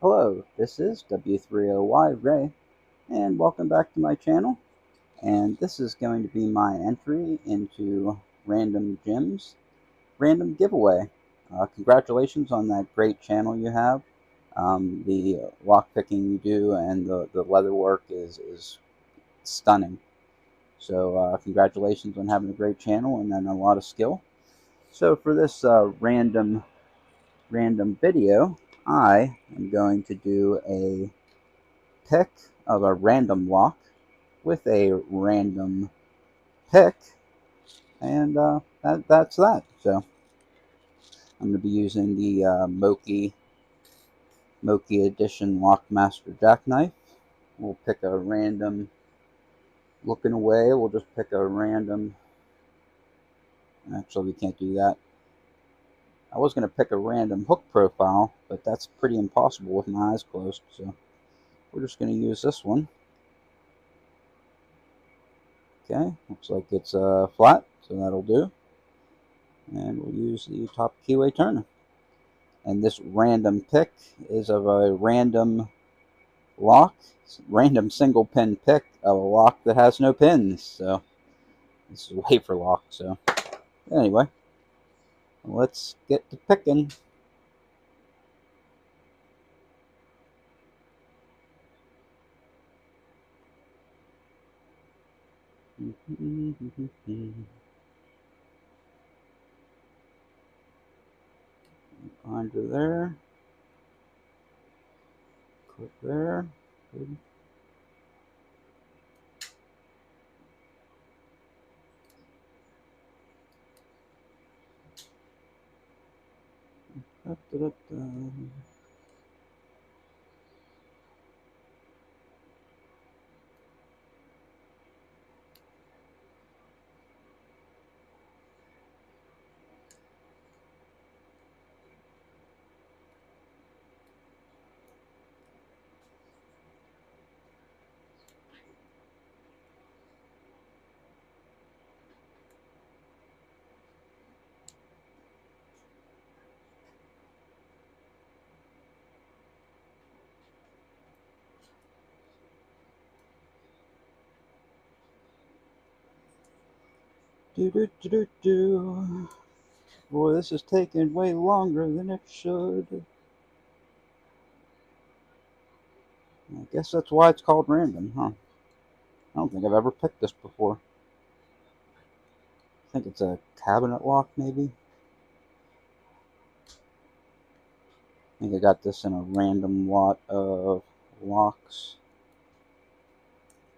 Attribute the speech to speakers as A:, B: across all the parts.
A: Hello, this is W3OY Ray, and welcome back to my channel. And this is going to be my entry into Random Gems Random Giveaway. Congratulations on that great channel you have. The lock picking you do and the leather work is stunning. So congratulations on having a great channel and then a lot of skill. So for this random video, I am going to do a pick of a random lock with a random pick, and that's that. So I'm going to be using the Moki Edition Lockmaster Jackknife. We'll pick a random, looking away, we'll just pick a random, actually we can't do that. I was going to pick a random hook profile, but that's pretty impossible with my eyes closed, so we're just going to use this one. Okay, looks like it's flat, so that'll do. And we'll use the top keyway turner. And this random pick is of a random lock, random single pin pick of a lock that has no pins. So this is a wafer lock. So anyway, let's get to picking. Find her there. Click there. Good. Da, da, da, da. Do, do, do, do, do. Boy, this is taking way longer than it should. I guess that's why it's called random, huh? I don't think I've ever picked this before. I think it's a cabinet lock, maybe. I think I got this in a random lot of locks.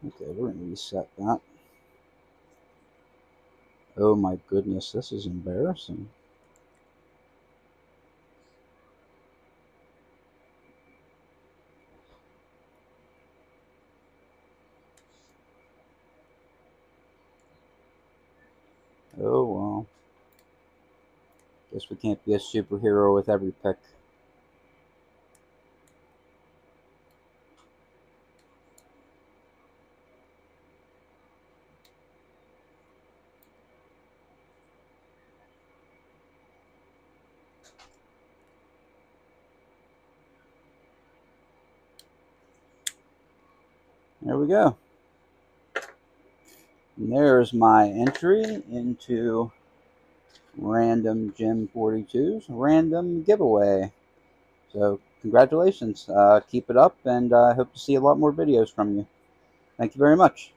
A: Okay, we're going to reset that. Oh my goodness, this is embarrassing. Oh well. Guess we can't be a superhero with every pick. There we go. And there's my entry into Random Gem 42's random giveaway. So congratulations. Keep it up, and I hope to see a lot more videos from you. Thank you very much.